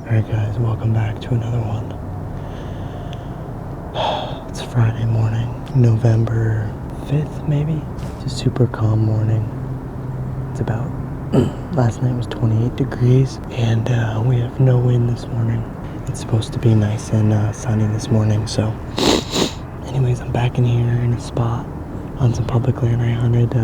Alright guys, welcome back to another one. It's Friday morning, November 5th maybe? It's a super calm morning. It's about, last night was 28 degrees and we have no wind this morning. It's supposed to be nice and sunny this morning, so anyways, I'm back in here in a spot on some public land I hunted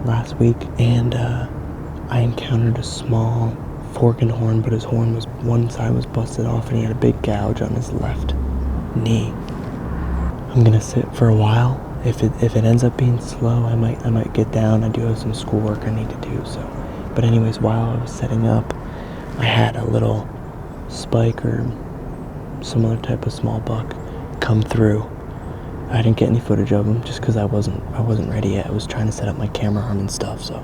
last week, and I encountered a small fork and horn, but his horn was, one side was busted off and he had a big gouge on his left knee. I'm gonna sit for a while. If it ends up being slow, I might get down. I do have some schoolwork I need to do, so. But anyways, while I was setting up, I had a little spike or some other type of small buck come through. I didn't get any footage of him just because I wasn't ready yet. I was trying to set up my camera arm and stuff, so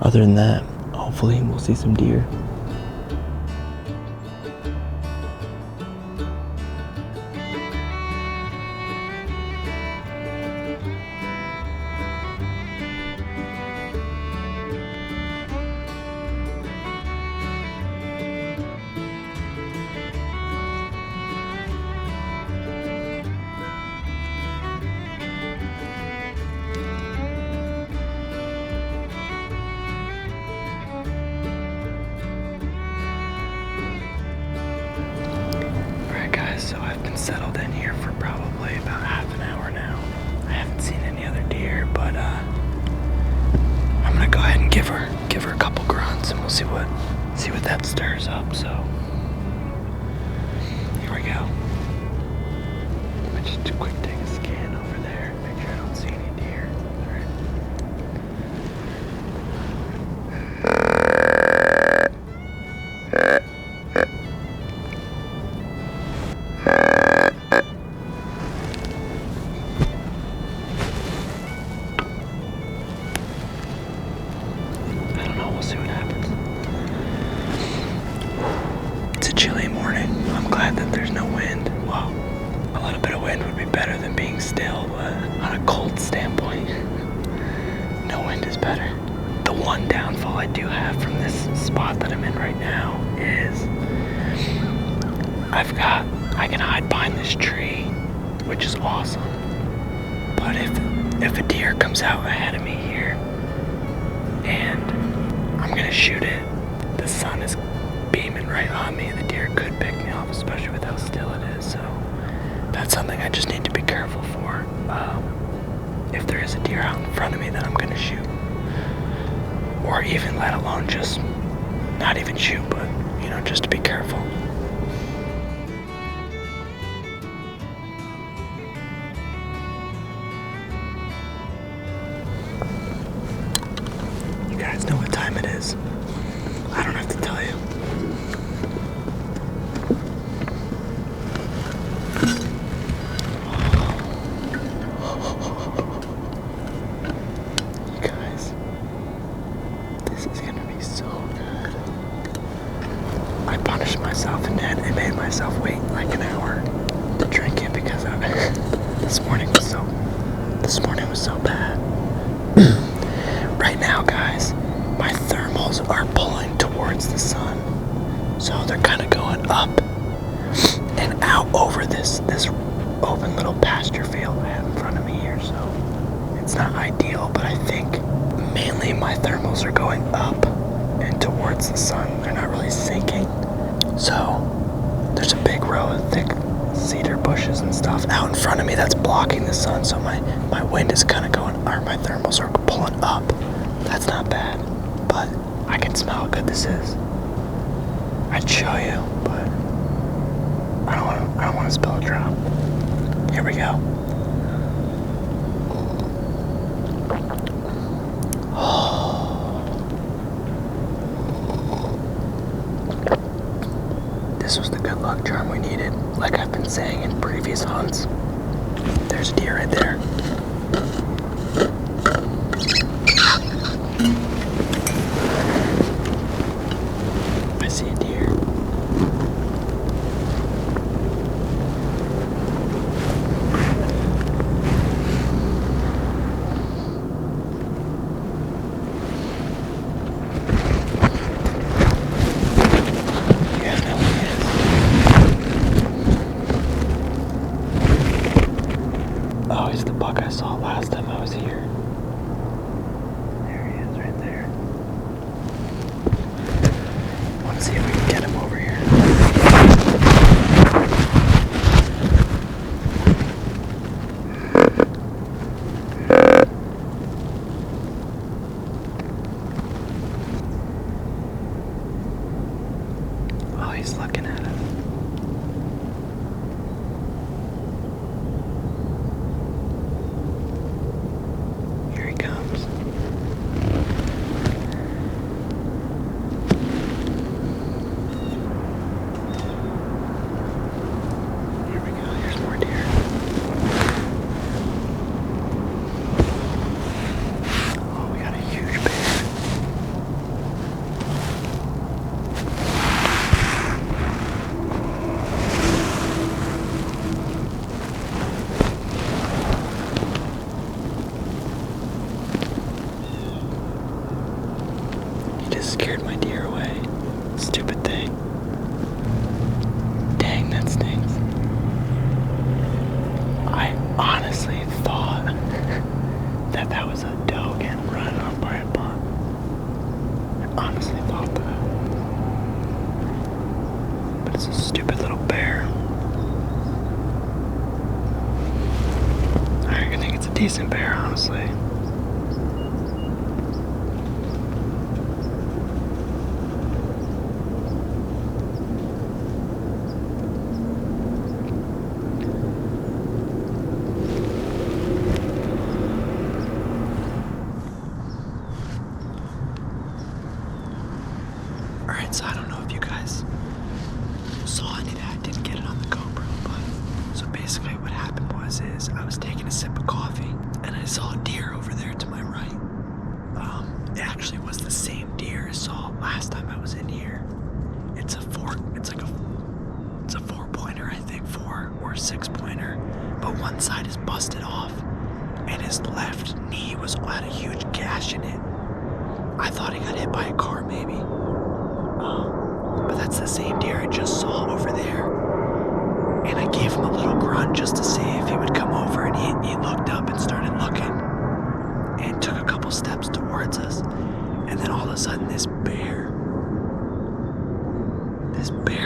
other than that, hopefully we'll see some deer. So I've been settled in here for probably about half an hour now. I haven't seen any other deer, but I'm gonna go ahead and give her a couple grunts, and we'll see what that stirs up. So here we go. Let me just quick take a scan over there, make sure I don't see any deer. All right. See what happens. It's a chilly morning. I'm glad that there's no wind. Well, a little bit of wind would be better than being still, but on a cold standpoint, no wind is better. The one downfall I do have from this spot that I'm in right now is I can hide behind this tree, which is awesome. But if a deer comes out ahead of me here and I'm gonna shoot it, the sun is beaming right on me, the deer could pick me off, especially with how still it is, so that's something I just need to be careful for. If there is a deer out in front of me that I'm gonna shoot, or even let alone just not even shoot, but just to be careful. You guys know what time it is. I don't have to tell you. You guys, this is gonna be so good. I punished myself and made myself wait like an hour to drink it because of it. This morning was so bad. Right now, guys, my thermals are pulling towards the sun, so they're kind of going up and out over this open little pasture field I have in front of me here. So it's not ideal, but I think mainly my thermals are going up and towards the sun. They're not really sinking. So there's a big row of thick cedar bushes and stuff out in front of me that's blocking the sun, so my wind is kind of going, or my thermals are pulling up. That's not bad, but I can smell how good this is. I'd show you, but I don't want to spill a drop. Here we go. This was the good luck charm we needed. Like I've been saying in previous hunts, there's a deer right there. I see a deer. Yeah, no, he is. saw last time I was here. There he is right there. Let's see if we can get him over here. Oh, he's looking at us. Here he comes. Here we go. Here's more deer. Oh, we got a huge bear. He just scared my deer away. Stupid thing. Dang, that stings. I honestly thought that was a doe getting run off by a buck. I honestly thought that. But it's a stupid little bear. I think it's a decent bear, honestly. Alright, so I don't know if you guys saw any of that. Didn't get it on the GoPro, but so basically what happened is I was taking a sip of coffee and I saw a deer over there to my right. It actually was the same deer I saw last time I was in here. It's a 4-pointer, I think, 4 or 6-pointer, but one side is busted off and his left knee was had a huge gash in it. I thought he got hit by a car maybe. But that's the same deer I just saw over there. And I gave him a little grunt just to see if he would come over, and he looked up and started looking and took a couple steps towards us. And then all of a sudden this bear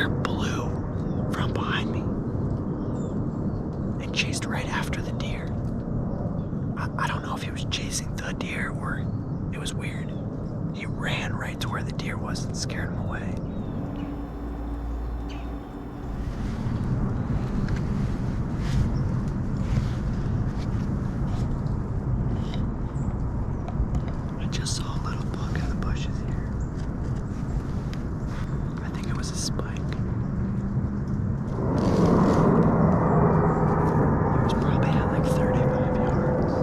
blew from behind me and chased right after the deer. I don't know if he was chasing the deer or it was weird. He ran right to where the deer was and scared him away. I just saw a little buck in the bushes here. I think it was a spike. He was probably at like 35 yards.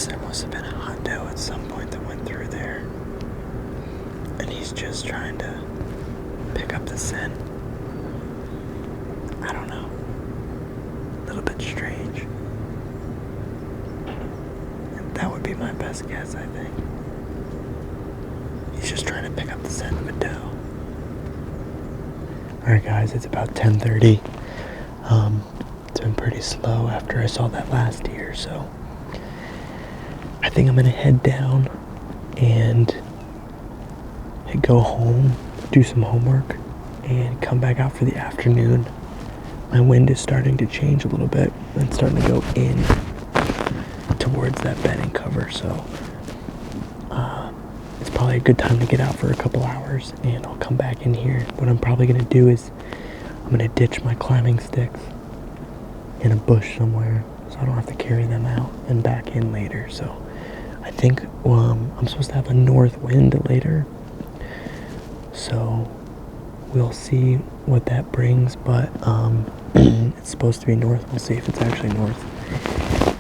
There must have been a hot doe at some point that went through there. And he's just trying to pick up the scent. I don't know. A little bit strange. And that would be be my best guess, I think. He's just trying to pick up the scent of a doe. Alright guys, it's about 10:30. It's been pretty slow after I saw that last deer, so I think I'm gonna head down and go home, do some homework, and come back out for the afternoon. My wind is starting to change a little bit and starting to go in towards that bedding cover, so it's probably a good time to get out for a couple hours, and I'll come back in here. What I'm probably gonna do is I'm gonna ditch my climbing sticks in a bush somewhere so I don't have to carry them out and back in later. So I think I'm supposed to have a north wind later, so we'll see what that brings, but it's supposed to be north. We'll see if it's actually north.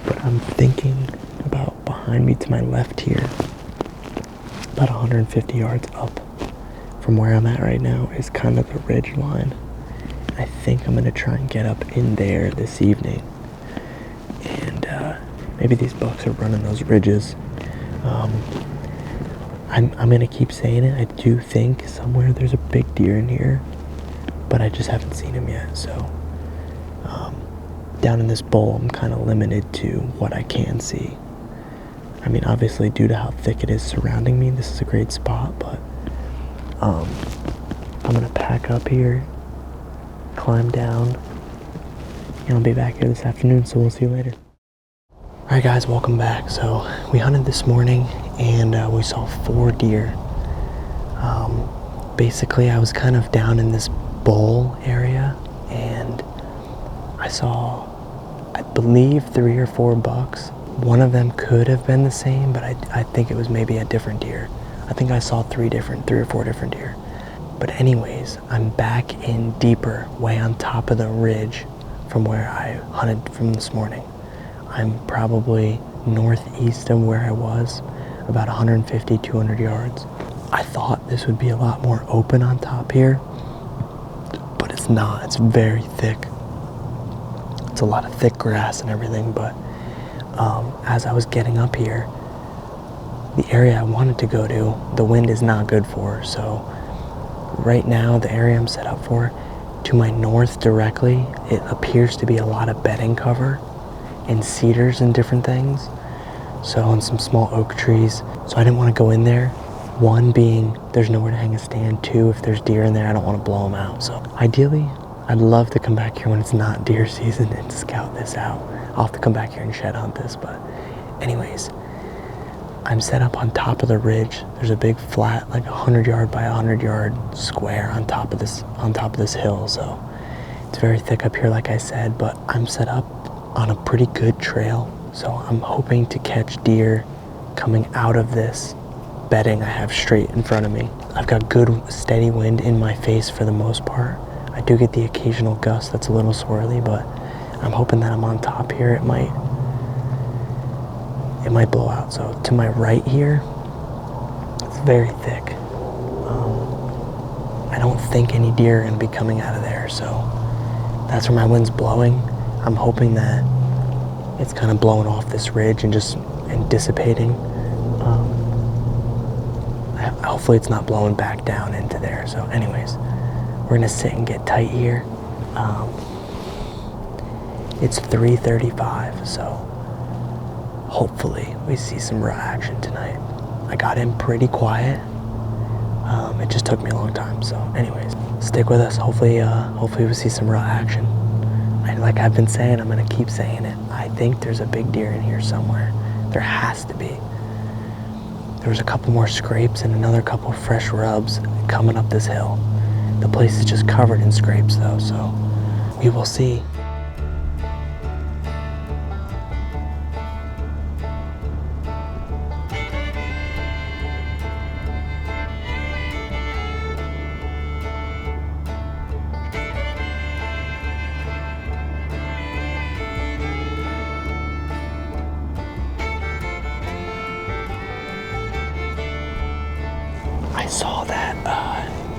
But I'm thinking about behind me to my left here, about 150 yards up from where I'm at right now, is kind of the ridge line. I think I'm gonna try and get up in there this evening, and maybe these bucks are running those ridges. I'm gonna keep saying it. I do think somewhere there's a big deer in here, but I just haven't seen him yet. So down in this bowl, I'm kind of limited to what I can see. I mean, obviously, due to how thick it is surrounding me, this is a great spot, but I'm gonna pack up here, climb down, and I'll be back here this afternoon, so we'll see you later. Alright guys, welcome back. So we hunted this morning, and we saw 4 deer. Basically, I was kind of down in this bowl area, and I saw, I believe, 3 or 4 bucks. One of them could have been the same, but I think it was maybe a different deer. I think I saw 3 or 4 different deer. But anyways, I'm back in deeper, way on top of the ridge from where I hunted from this morning. I'm probably northeast of where I was, about 150, 200 yards. I thought this would be a lot more open on top here, but it's not. It's very thick. It's a lot of thick grass and everything, but as I was getting up here, the area I wanted to go to, the wind is not good for. So right now, the area I'm set up for, to my north directly, it appears to be a lot of bedding cover and cedars and different things. So, and some small oak trees. So I didn't want to go in there. 1 being, there's nowhere to hang a stand. 2, if there's deer in there, I don't want to blow them out. So ideally, I'd love to come back here when it's not deer season and scout this out. I'll have to come back here and shed hunt this, but anyways, I'm set up on top of the ridge. There's a big flat, like 100 yard by 100 yard square on top of this hill. So it's very thick up here, like I said, but I'm set up on a pretty good trail. So I'm hoping to catch deer coming out of this bedding I have straight in front of me. I've got good steady wind in my face for the most part. I do get the occasional gust that's a little swirly, but I'm hoping that I'm on top here. It might blow out. So to my right here, it's very thick. I don't think any deer are going to be coming out of there, so that's where my wind's blowing. I'm hoping that it's kind of blowing off this ridge and dissipating. Hopefully it's not blowing back down into there. So anyways, we're going to sit and get tight here. It's 3:35, so hopefully we see some rut action tonight. I got in pretty quiet. It just took me a long time. So anyways, stick with us. Hopefully we see some rut action. Like I've been saying, I'm gonna keep saying it. I think there's a big deer in here somewhere. There has to be. There was a couple more scrapes and another couple fresh rubs coming up this hill. The place is just covered in scrapes though, so we will see. I saw that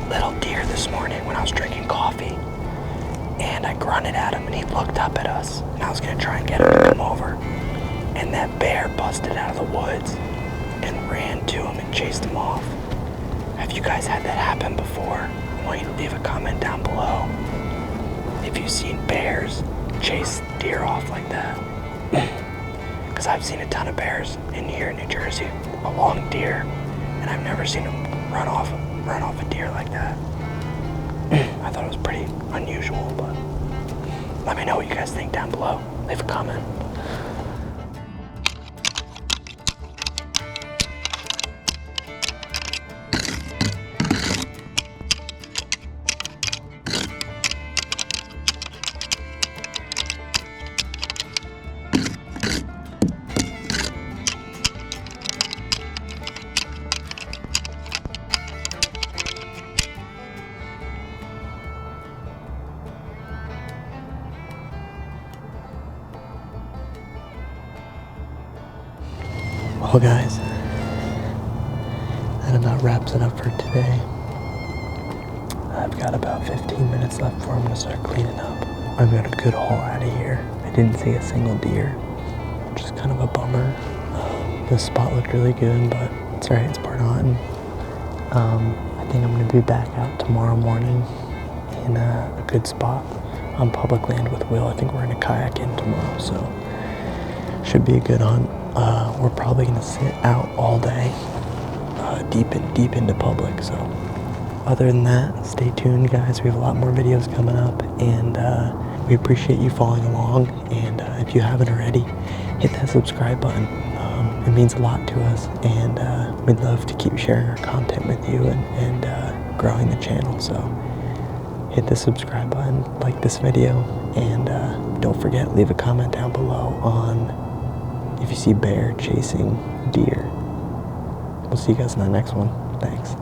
little deer this morning when I was drinking coffee, and I grunted at him and he looked up at us, and I was gonna try and get him to come over, and that bear busted out of the woods and ran to him and chased him off. Have you guys had that happen before? I want you to leave a comment down below if you've seen bears chase deer off like that. Because I've seen a ton of bears in here in New Jersey along deer, and I've never seen them run off a deer like that. I thought it was pretty unusual, but let me know what you guys think down below. Leave a comment. Well guys, that about wraps it up for today. I've got about 15 minutes left before I'm going to start cleaning up. I've got a good haul out of here. I didn't see a single deer, which is kind of a bummer. This spot looked really good, but it's alright, it's part of hunting. I think I'm going to be back out tomorrow morning in a good spot on public land with Will. I think we're going to kayak in tomorrow, so should be a good hunt. We're probably going to sit out all day, deep into public. So other than that, stay tuned guys. We have a lot more videos coming up, and we appreciate you following along. And if you haven't already, hit that subscribe button. It means a lot to us, and we'd love to keep sharing our content with you and growing the channel. So hit the subscribe button, like this video, and don't forget, leave a comment down below on if you see bear chasing deer. We'll see you guys in the next one. Thanks.